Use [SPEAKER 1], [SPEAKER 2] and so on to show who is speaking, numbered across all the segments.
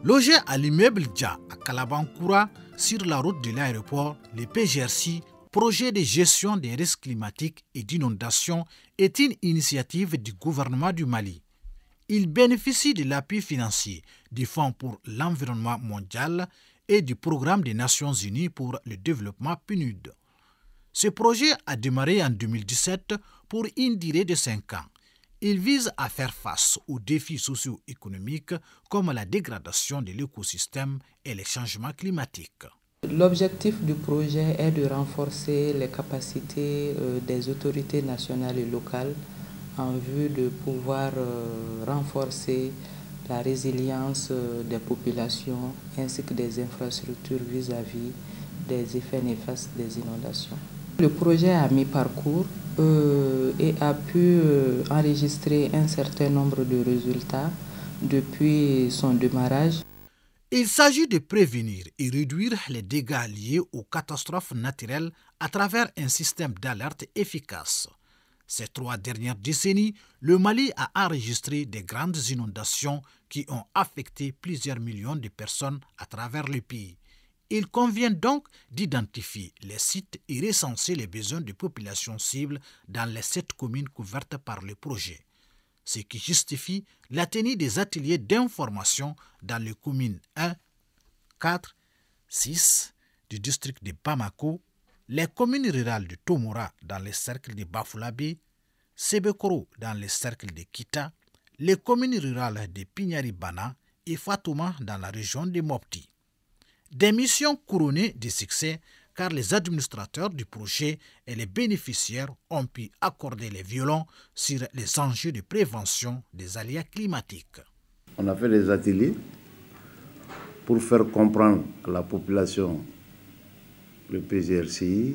[SPEAKER 1] Logés à l'immeuble Dja à Kalabankoura, sur la route de l'aéroport, le PGRC, projet de gestion des risques climatiques et d'inondation, est une initiative du gouvernement du Mali. Il bénéficie de l'appui financier du Fonds pour l'environnement mondial et du Programme des Nations Unies pour le développement PNUD. Ce projet a démarré en 2017 pour une durée de 5 ans. Il vise à faire face aux défis socio-économiques comme la dégradation de l'écosystème et les changements climatiques.
[SPEAKER 2] L'objectif du projet est de renforcer les capacités des autorités nationales et locales en vue de pouvoir renforcer la résilience des populations ainsi que des infrastructures vis-à-vis des effets néfastes des inondations. Le projet a mis parcours et a pu enregistrer un certain nombre de résultats depuis son démarrage.
[SPEAKER 1] Il s'agit de prévenir et réduire les dégâts liés aux catastrophes naturelles à travers un système d'alerte efficace. Ces 3 dernières décennies, le Mali a enregistré des grandes inondations qui ont affecté plusieurs millions de personnes à travers le pays. Il convient donc d'identifier les sites et recenser les besoins de populations cibles dans les 7 communes couvertes par le projet, ce qui justifie la tenue des ateliers d'information dans les communes 1, 4, 6 du district de Bamako, les communes rurales de Tomora dans les cercles de Bafoulabé, Sebekoro dans les cercles de Kita, les communes rurales de Pignari-Bana et Fatouma dans la région de Mopti. Des missions couronnées de succès car les administrateurs du projet et les bénéficiaires ont pu accorder les violons sur les enjeux de prévention des aléas climatiques.
[SPEAKER 3] On a fait des ateliers pour faire comprendre à la population le PGRCI,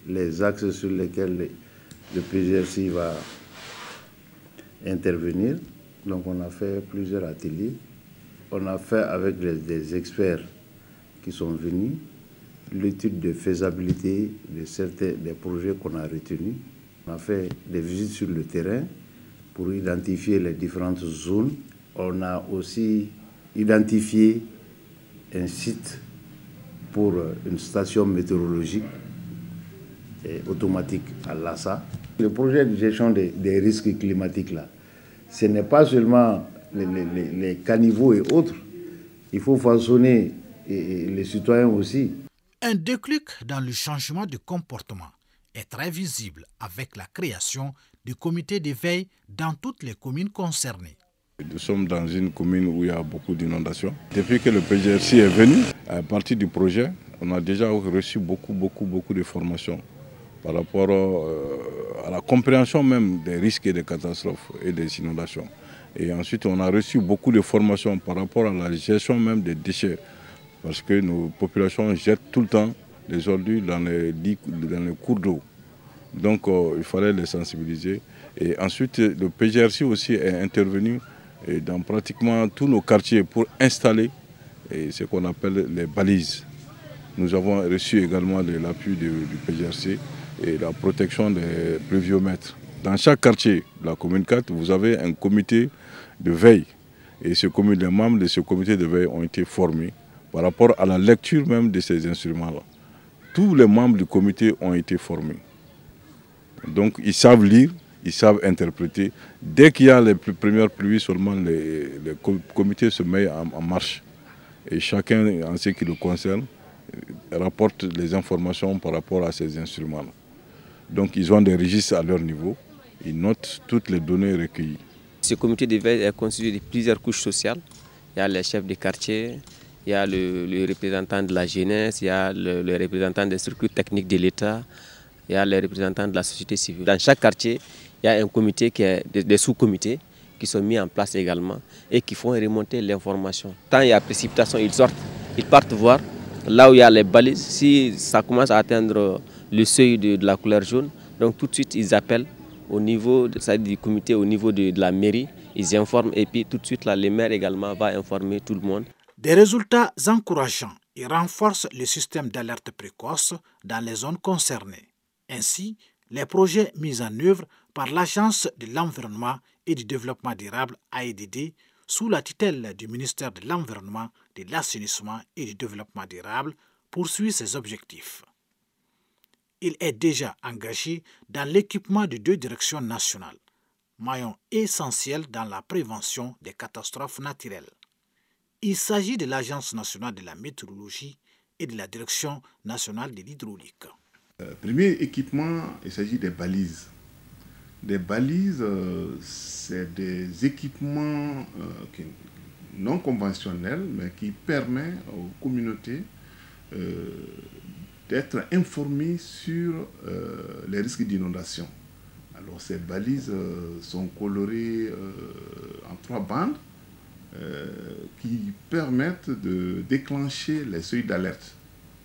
[SPEAKER 3] les axes sur lesquels le PGRCI va intervenir. Donc on a fait plusieurs ateliers. On a fait avec des experts qui sont venus l'étude de faisabilité de certains des projets qu'on a retenus. On a fait des visites sur le terrain pour identifier les différentes zones. On a aussi identifié un site pour une station météorologique automatique à Lassa. Le projet de gestion des risques climatiques, là, ce n'est pas seulement les caniveaux et autres. Il faut façonner et les citoyens aussi.
[SPEAKER 1] Un déclic dans le changement de comportement est très visible avec la création du comité de veille dans toutes les communes concernées.
[SPEAKER 4] Nous sommes dans une commune où il y a beaucoup d'inondations. Depuis que le PGRC est venu, à partir du projet, on a déjà reçu beaucoup de formations par rapport à la compréhension même des risques et des catastrophes et des inondations. Et ensuite, on a reçu beaucoup de formations par rapport à la gestion même des déchets. Parce que nos populations jettent tout le temps les ordures dans les cours d'eau. Donc il fallait les sensibiliser. Et ensuite, le PGRC aussi est intervenu dans pratiquement tous nos quartiers pour installer ce qu'on appelle les balises. Nous avons reçu également l'appui du PGRC et la protection des pluviomètres. Dans chaque quartier de la commune 4, vous avez un comité de veille. Et les membres de ce comité de veille ont été formés par rapport à la lecture même de ces instruments-là. Tous les membres du comité ont été formés. Donc ils savent lire, ils savent interpréter. Dès qu'il y a les premières pluies, seulement le comité se met en marche. Et chacun, en ce qui le concerne, rapporte les informations par rapport à ces instruments-là. Donc ils ont des registres à leur niveau, ils notent toutes les données recueillies.
[SPEAKER 5] Ce comité de veille est constitué de plusieurs couches sociales. Il y a les chefs de quartier, il y a le représentant de la jeunesse, il y a le représentant des structures techniques de l'État, il y a les représentants de la société civile. Dans chaque quartier, il y a un comité, des sous-comités qui sont mis en place également et qui font remonter l'information. Quand il y a précipitation, ils sortent, ils partent voir là où il y a les balises. Si ça commence à atteindre le seuil de la couleur jaune, donc tout de suite ils appellent au niveau du comité, au niveau de la mairie, ils informent et puis tout de suite là, le maire également va informer tout le monde.
[SPEAKER 1] Des résultats encourageants et renforcent le système d'alerte précoce dans les zones concernées. Ainsi, les projets mis en œuvre par l'Agence de l'environnement et du développement durable AEDD sous la tutelle du ministère de l'Environnement, de l'Assainissement et du Développement durable, poursuit ses objectifs. Il est déjà engagé dans l'équipement de 2 directions nationales, maillon essentiel dans la prévention des catastrophes naturelles. Il s'agit de l'Agence nationale de la météorologie et de la Direction nationale de l'hydraulique.
[SPEAKER 6] Premier équipement, il s'agit des balises. Des balises, c'est des équipements non conventionnels, mais qui permettent aux communautés d'être informées sur les risques d'inondation. Alors ces balises sont colorées en 3 bandes qui permettent de déclencher les seuils d'alerte.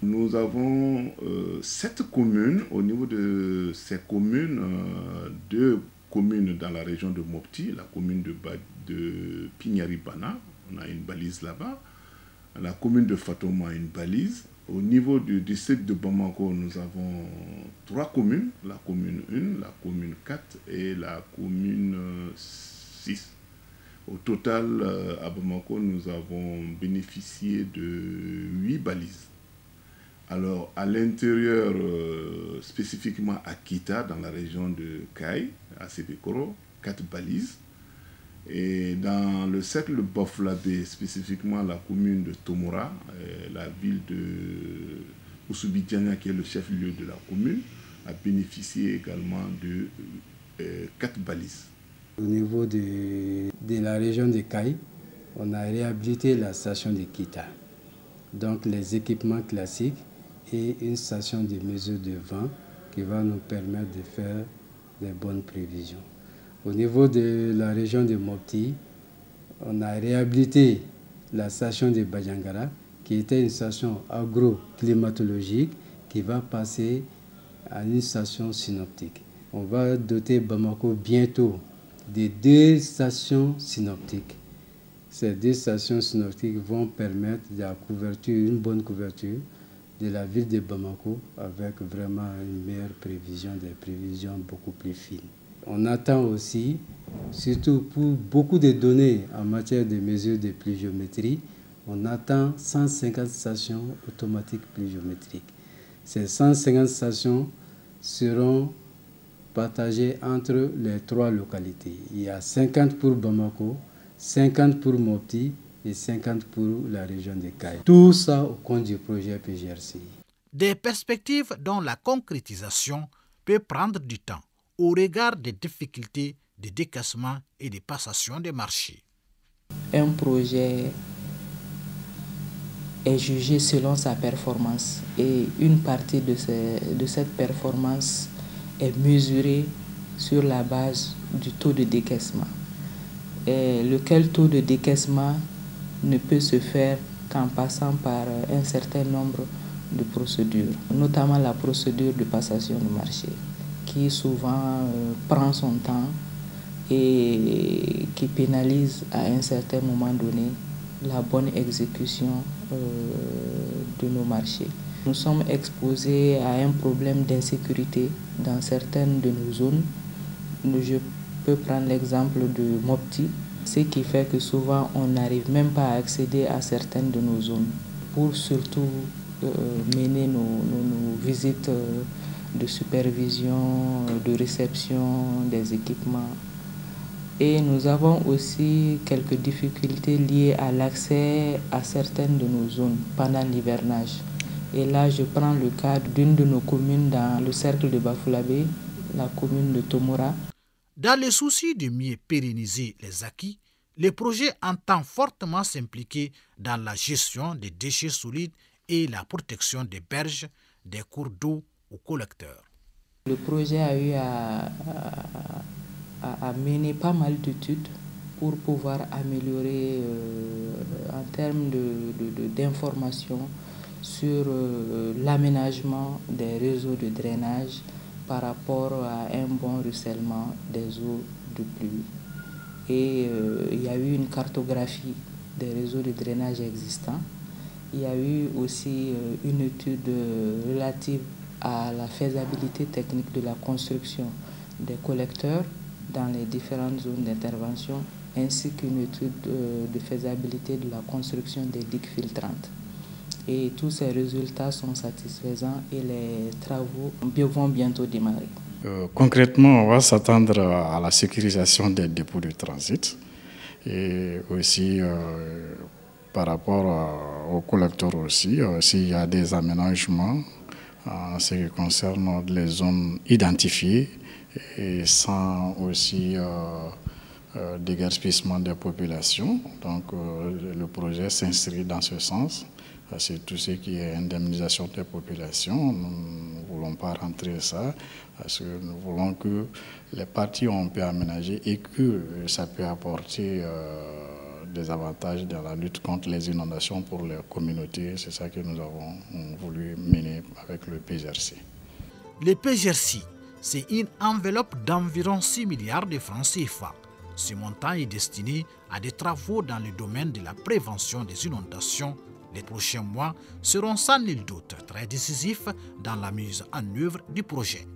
[SPEAKER 6] Nous avons 7 communes. Au niveau de ces communes, 2 communes dans la région de Mopti, la commune de Pignaribana, on a une balise là-bas. La commune de Fatoma, une balise. Au niveau du district de Bamako, nous avons 3 communes, la commune 1, la commune 4 et la commune 6. Au total, à Bamako, nous avons bénéficié de 8 balises. Alors, à l'intérieur, spécifiquement à Kita, dans la région de Kaï, à Sebekoro, 4 balises. Et dans le cercle de Bafulabé, spécifiquement la commune de Tomora, la ville de Oussoubidiana, qui est le chef-lieu de la commune, a bénéficié également de 4 balises.
[SPEAKER 7] Au niveau de la région de Kaï, on a réhabilité la station de Kita. Donc les équipements classiques et une station de mesure de vent qui va nous permettre de faire des bonnes prévisions. Au niveau de la région de Mopti, on a réhabilité la station de Bajangara, qui était une station agro-climatologique qui va passer à une station synoptique. On va doter Bamako bientôt de 2 stations synoptiques. Ces 2 stations synoptiques vont permettre une bonne couverture de la ville de Bamako avec vraiment une meilleure prévision, des prévisions beaucoup plus fines. On attend aussi, surtout pour beaucoup de données en matière de mesures de pluviométrie, on attend 150 stations automatiques pluviométriques. Ces 150 stations seront partagées entre les 3 localités. Il y a 50 pour Bamako, 50 pour Mopti et 50 pour la région de Kaï. Tout ça au compte du projet PGRCI.
[SPEAKER 1] Des perspectives dont la concrétisation peut prendre du temps au regard des difficultés de décaissement et de passation des marchés.
[SPEAKER 2] Un projet est jugé selon sa performance et une partie de cette performance est mesurée sur la base du taux de décaissement. Et lequel taux de décaissement ne peut se faire qu'en passant par un certain nombre de procédures, notamment la procédure de passation de marché, qui souvent prend son temps et qui pénalise à un certain moment donné la bonne exécution de nos marchés. Nous sommes exposés à un problème d'insécurité dans certaines de nos zones. Je peux prendre l'exemple de Mopti, ce qui fait que souvent on n'arrive même pas à accéder à certaines de nos zones pour surtout mener nos visites de supervision, de réception des équipements. Et nous avons aussi quelques difficultés liées à l'accès à certaines de nos zones pendant l'hivernage. Et là, je prends le cas d'une de nos communes dans le cercle de Bafulabé, la commune de Tomora.
[SPEAKER 1] Dans le souci de mieux pérenniser les acquis, le projet entend fortement s'impliquer dans la gestion des déchets solides et la protection des berges, des cours d'eau aux collecteurs.
[SPEAKER 2] Le projet a eu à mener pas mal d'études pour pouvoir améliorer en termes d'informations sur l'aménagement des réseaux de drainage par rapport à un bon ruissellement des eaux de pluie. Et il y a eu une cartographie des réseaux de drainage existants. Il y a eu aussi une étude relative à la faisabilité technique de la construction des collecteurs dans les différentes zones d'intervention, ainsi qu'une étude de faisabilité de la construction des digues filtrantes. Et tous ces résultats sont satisfaisants et les travaux vont bientôt démarrer.
[SPEAKER 8] Concrètement, on va s'attendre à la sécurisation des dépôts de transit et aussi par rapport aux collecteurs aussi, s'il y a des aménagements en ce qui concerne les zones identifiées et sans aussi déguerpissement des populations. Donc le projet s'inscrit dans ce sens. C'est tout ce qui est indemnisation des populations. Nous ne voulons pas rentrer ça parce que nous voulons que les parties ont pu aménager et que ça peut apporter des avantages dans la lutte contre les inondations pour les communautés. C'est ça que nous avons voulu mener avec le PGRC.
[SPEAKER 1] Le PGRC, c'est une enveloppe d'environ 6 milliards de francs CFA. Ce montant est destiné à des travaux dans le domaine de la prévention des inondations. Les prochains mois seront sans nul doute très décisifs dans la mise en œuvre du projet.